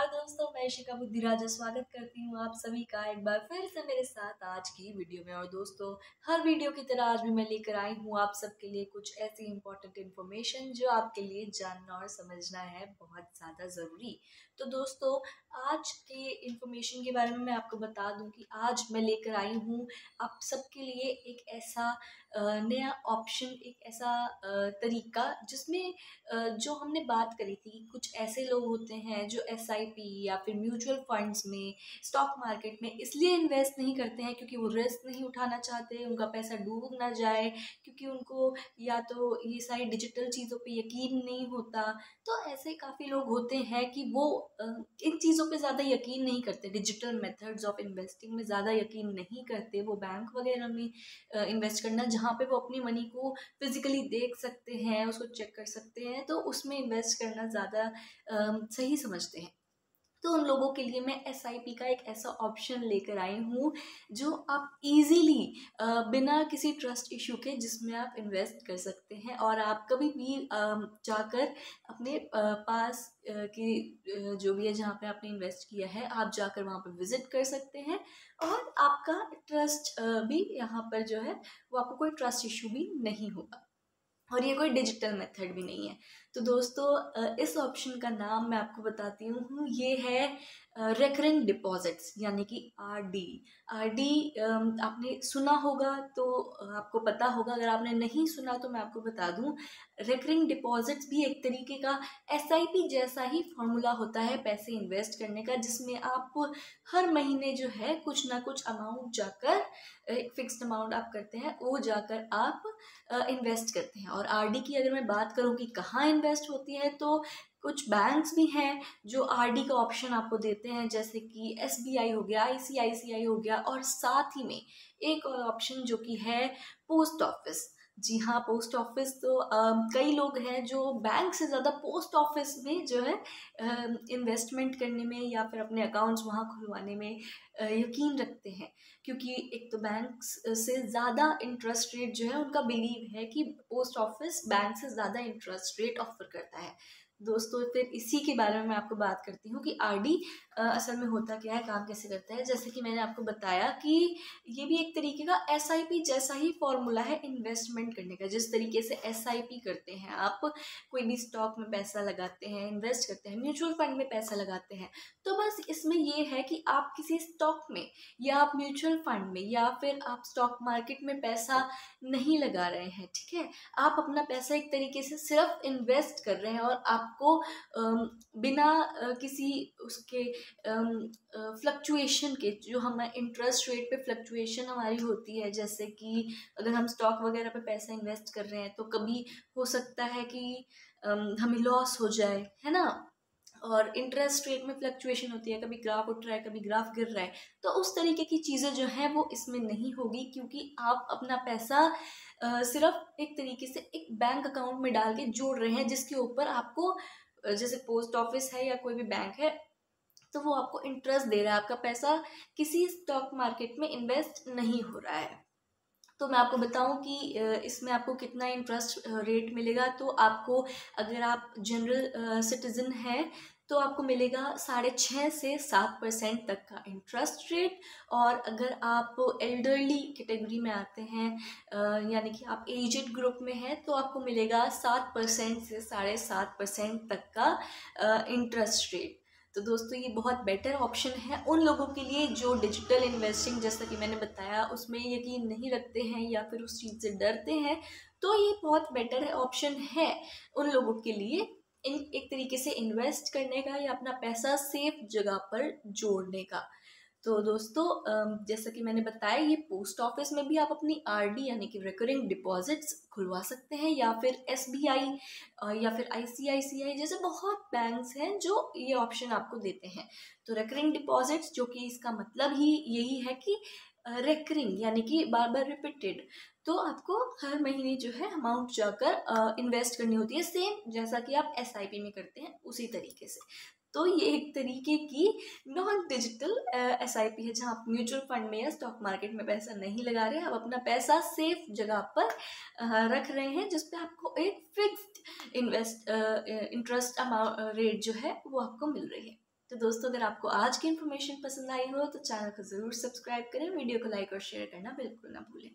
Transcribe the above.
नमस्कार दोस्तों, मैं शिखा बुद्धिराजा स्वागत करती हूँ आप सभी का एक बार फिर से मेरे साथ आज की वीडियो में। और दोस्तों, हर वीडियो की तरह आज भी मैं लेकर आई हूँ आप सबके लिए कुछ ऐसी इंपॉर्टेंट इन्फॉर्मेशन जो आपके लिए जानना और समझना है बहुत ज़्यादा ज़रूरी। तो दोस्तों, आज के इन्फॉर्मेशन के बारे में मैं आपको बता दूं कि आज मैं लेकर आई हूँ आप सबके लिए एक ऐसा नया ऑप्शन, एक ऐसा तरीका जिसमें जो हमने बात करी थी कि कुछ ऐसे लोग होते हैं जो एसआईपी या फिर म्यूचुअल फंड्स में, स्टॉक मार्केट में इसलिए इन्वेस्ट नहीं करते हैं क्योंकि वो रिस्क नहीं उठाना चाहते, उनका पैसा डूब ना जाए, क्योंकि उनको या तो ये सारी डिजिटल चीज़ों पे यकीन नहीं होता। तो ऐसे काफ़ी लोग होते हैं कि वो इन चीज़ों पे ज़्यादा यकीन नहीं करते, डिजिटल मेथड्स ऑफ इन्वेस्टिंग में ज़्यादा यकीन नहीं करते। वो बैंक वगैरह में इन्वेस्ट करना जहाँ पे वो अपनी मनी को फिजिकली देख सकते हैं, उसको चेक कर सकते हैं, तो उसमें इन्वेस्ट करना ज़्यादा सही समझते हैं। तो उन लोगों के लिए मैं एसआईपी का एक ऐसा ऑप्शन लेकर आई हूँ जो आप इजीली बिना किसी ट्रस्ट इशू के जिसमें आप इन्वेस्ट कर सकते हैं। और आप कभी भी जाकर अपने पास की जो भी है जहाँ पे आपने इन्वेस्ट किया है, आप जाकर वहाँ पे विजिट कर सकते हैं। और आपका ट्रस्ट भी यहाँ पर जो है वो आपको कोई ट्रस्ट इशू भी नहीं होगा, और ये कोई डिजिटल मेथड भी नहीं है। तो दोस्तों, इस ऑप्शन का नाम मैं आपको बताती हूँ, ये है रेकरिंग डिपॉजिट्स यानी कि आरडी। आरडी आपने सुना होगा तो आपको पता होगा, अगर आपने नहीं सुना तो मैं आपको बता दूँ। रेकरिंग डिपॉजिट्स भी एक तरीके का एसआईपी जैसा ही फॉर्मूला होता है पैसे इन्वेस्ट करने का, जिसमें आप हर महीने जो है कुछ ना कुछ अमाउंट जाकर, एक फिक्स्ड अमाउंट आप करते हैं, वो जाकर आप इन्वेस्ट करते हैं। और आरडी की अगर मैं बात करूं कि कहाँ इन्वेस्ट होती है, तो कुछ बैंक्स भी हैं जो आरडी का ऑप्शन आपको देते हैं, जैसे कि एसबीआई हो गया, आईसीआईसीआई हो गया, और साथ ही में एक और ऑप्शन जो कि है पोस्ट ऑफिस। जी हाँ, पोस्ट ऑफिस। तो कई लोग हैं जो बैंक से ज़्यादा पोस्ट ऑफिस में जो है इन्वेस्टमेंट करने में या फिर अपने अकाउंट्स वहाँ खुलवाने में यकीन रखते हैं, क्योंकि एक तो बैंक से ज़्यादा इंटरेस्ट रेट जो है, उनका बिलीव है कि पोस्ट ऑफिस बैंक से ज़्यादा इंटरेस्ट रेट ऑफर करता है। दोस्तों, फिर इसी के बारे में मैं आपको बात करती हूँ कि आरडी असल में होता क्या है, काम कैसे करता है। जैसे कि मैंने आपको बताया कि ये भी एक तरीके का एसआईपी जैसा ही फॉर्मूला है इन्वेस्टमेंट करने का। जिस तरीके से एसआईपी करते हैं, आप कोई भी स्टॉक में पैसा लगाते हैं, इन्वेस्ट करते हैं, म्यूचुअल फंड में पैसा लगाते हैं, तो बस इसमें ये है कि आप किसी स्टॉक में या आप म्यूचुअल फंड में या फिर आप स्टॉक मार्केट में पैसा नहीं लगा रहे हैं, ठीक है। आप अपना पैसा एक तरीके से सिर्फ इन्वेस्ट कर रहे हैं, और आपको बिना किसी उसके फ्लक्चुएशन के, जो हमें इंटरेस्ट रेट पे फ्लक्चुएशन हमारी होती है, जैसे कि अगर हम स्टॉक वगैरह पे पैसा इन्वेस्ट कर रहे हैं तो कभी हो सकता है कि हमें लॉस हो जाए, है ना। और इंटरेस्ट रेट में फ्लक्चुएशन होती है, कभी ग्राफ उठ रहा है, कभी ग्राफ गिर रहा है। तो उस तरीके की चीज़ें जो हैं वो इसमें नहीं होगी, क्योंकि आप अपना पैसा सिर्फ एक तरीके से एक बैंक अकाउंट में डाल के जोड़ रहे हैं, जिसके ऊपर आपको जैसे पोस्ट ऑफिस है या कोई भी बैंक है, तो वो आपको इंटरेस्ट दे रहा है। आपका पैसा किसी स्टॉक मार्केट में इन्वेस्ट नहीं हो रहा है। तो मैं आपको बताऊं कि इसमें आपको कितना इंटरेस्ट रेट मिलेगा। तो आपको, अगर आप जनरल सिटीजन हैं, तो आपको मिलेगा 6.5 से 7% तक का इंटरेस्ट रेट। और अगर आप एल्डरली कैटेगरी में आते हैं, यानी कि आप एजेड ग्रुप में हैं, तो आपको मिलेगा 7% से 7.5% तक का इंटरेस्ट रेट। तो दोस्तों, ये बहुत बेटर ऑप्शन है उन लोगों के लिए जो डिजिटल इन्वेस्टिंग, जैसा कि मैंने बताया, उसमें यकीन नहीं रखते हैं या फिर उस चीज़ से डरते हैं। तो ये बहुत बेटर ऑप्शन है उन लोगों के लिए एक तरीके से इन्वेस्ट करने का या अपना पैसा सेफ जगह पर जोड़ने का। तो दोस्तों, जैसा कि मैंने बताया, ये पोस्ट ऑफिस में भी आप अपनी आरडी यानी कि रिकरिंग डिपॉजिट्स खुलवा सकते हैं, या फिर एसबीआई या फिर आईसीआईसीआई जैसे बहुत बैंक्स हैं जो ये ऑप्शन आपको देते हैं। तो रिकरिंग डिपॉजिट्स, जो कि इसका मतलब ही यही है कि रिकरिंग यानी कि बार बार रिपीटेड, तो आपको हर महीने जो है अमाउंट जाकर इन्वेस्ट करनी होती है, सेम जैसा कि आप एसआईपी में करते हैं उसी तरीके से। तो ये एक तरीके की नॉन डिजिटल एसआईपी है, जहाँ आप म्यूचुअल फंड में या स्टॉक मार्केट में पैसा नहीं लगा रहे हैं, आप अपना पैसा सेफ जगह पर रख रहे हैं, जिसपे आपको एक फिक्स्ड इंटरेस्ट अमाउंट रेट जो है वो आपको मिल रही है। तो दोस्तों, अगर आपको आज की इन्फॉर्मेशन पसंद आई हो तो चैनल को ज़रूर सब्सक्राइब करें, वीडियो को लाइक और शेयर करना बिल्कुल ना भूलें।